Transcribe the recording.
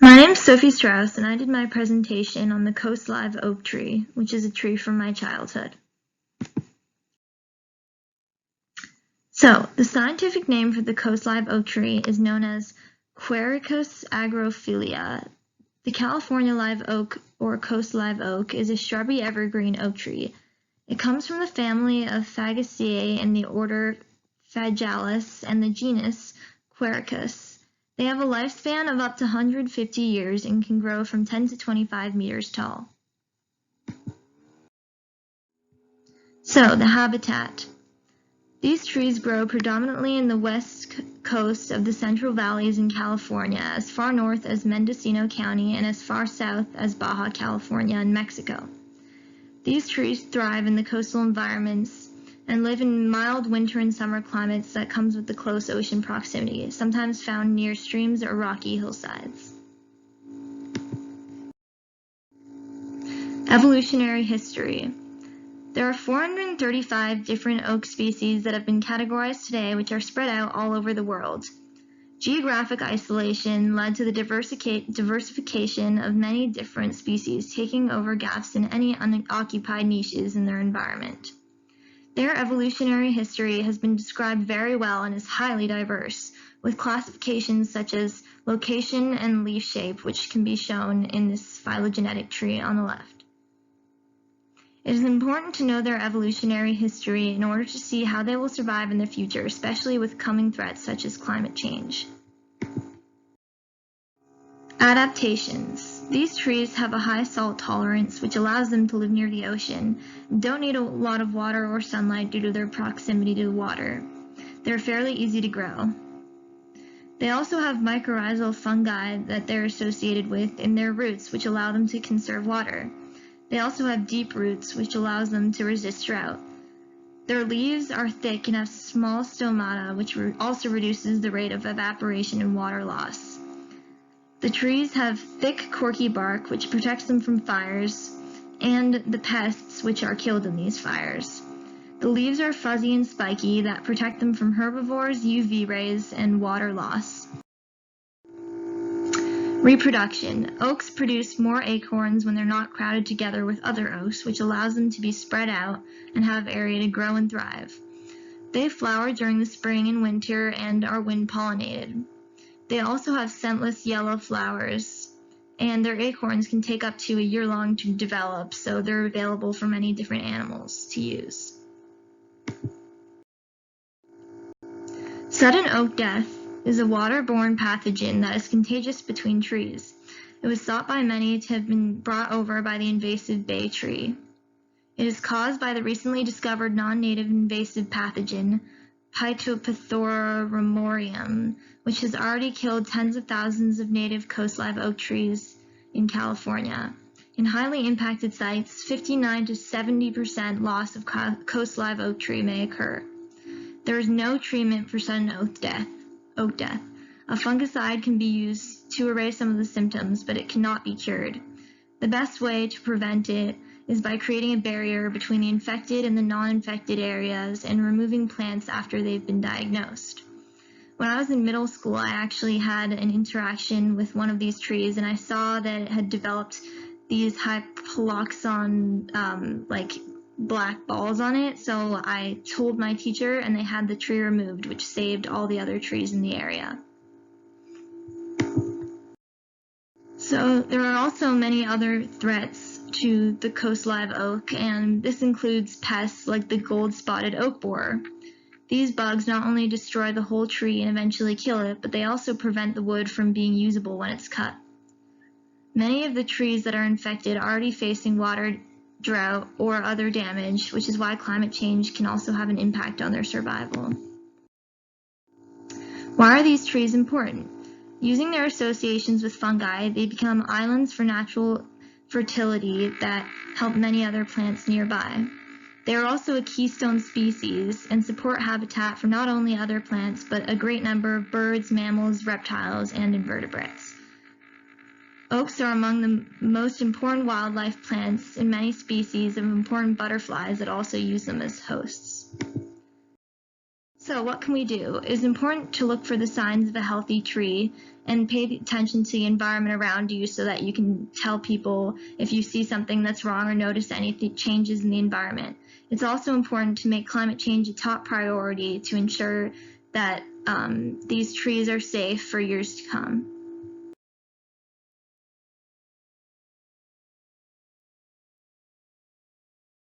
My name's Sophie Strauss, and I did my presentation on the Coast Live oak tree, which is a tree from my childhood. So, the scientific name for the Coast Live oak tree is known as Quercus agrophylla. The California live oak, or coast live oak, is a shrubby evergreen oak tree. It comes from the family of Fagaceae in the order Phagealis and the genus Quercus. They have a lifespan of up to 150 years and can grow from 10 to 25 meters tall. So, the habitat. These trees grow predominantly in the west coast of the Central Valleys in California, as far north as Mendocino County and as far south as Baja California in Mexico. These trees thrive in the coastal environments and live in mild winter and summer climates that comes with the close ocean proximity, sometimes found near streams or rocky hillsides. Evolutionary history. There are 435 different oak species that have been categorized today, which are spread out all over the world. Geographic isolation led to the diversification of many different species, taking over gaps in any unoccupied niches in their environment. Their evolutionary history has been described very well and is highly diverse, with classifications such as location and leaf shape, which can be shown in this phylogenetic tree on the left. It is important to know their evolutionary history in order to see how they will survive in the future, especially with coming threats such as climate change. Adaptations. These trees have a high salt tolerance, which allows them to live near the ocean, and don't need a lot of water or sunlight due to their proximity to water. They're fairly easy to grow. They also have mycorrhizal fungi that they're associated with in their roots, which allow them to conserve water. They also have deep roots, which allows them to resist drought. Their leaves are thick and have small stomata, which also reduces the rate of evaporation and water loss. The trees have thick, corky bark, which protects them from fires, and the pests which are killed in these fires. The leaves are fuzzy and spiky that protect them from herbivores, UV rays, and water loss. Reproduction. Oaks produce more acorns when they're not crowded together with other oaks, which allows them to be spread out and have area to grow and thrive. They flower during the spring and winter and are wind-pollinated. They also have scentless yellow flowers, and their acorns can take up to a year long to develop, so they're available for many different animals to use. Sudden oak death is a waterborne pathogen that is contagious between trees. It was thought by many to have been brought over by the invasive bay tree. It is caused by the recently discovered non-native invasive pathogen, Phytophthora, which has already killed tens of thousands of native coast live oak trees in California. In highly impacted sites, 59 to 70% loss of coast live oak tree may occur. There is no treatment for sudden oak death. A fungicide can be used to erase some of the symptoms, but it cannot be cured. The best way to prevent it is by creating a barrier between the infected and the non-infected areas and removing plants after they've been diagnosed. When I was in middle school, I actually had an interaction with one of these trees, and I saw that it had developed these hypoloxon, black balls on it, so I told my teacher, and they had the tree removed, which saved all the other trees in the area. So there are also many other threats to the coast live oak, and this includes pests like the gold-spotted oak borer. These bugs not only destroy the whole tree and eventually kill it, but they also prevent the wood from being usable when it's cut. Many of the trees that are infected are already facing water, drought, or other damage, which is why climate change can also have an impact on their survival. Why are these trees important? Using their associations with fungi, they become islands for natural fertility that help many other plants nearby. They are also a keystone species and support habitat for not only other plants, but a great number of birds, mammals, reptiles, and invertebrates. Oaks are among the most important wildlife plants and many species of important butterflies that also use them as hosts. So what can we do? It is important to look for the signs of a healthy tree and pay attention to the environment around you so that you can tell people if you see something that's wrong or notice any changes in the environment. It's also important to make climate change a top priority to ensure that these trees are safe for years to come.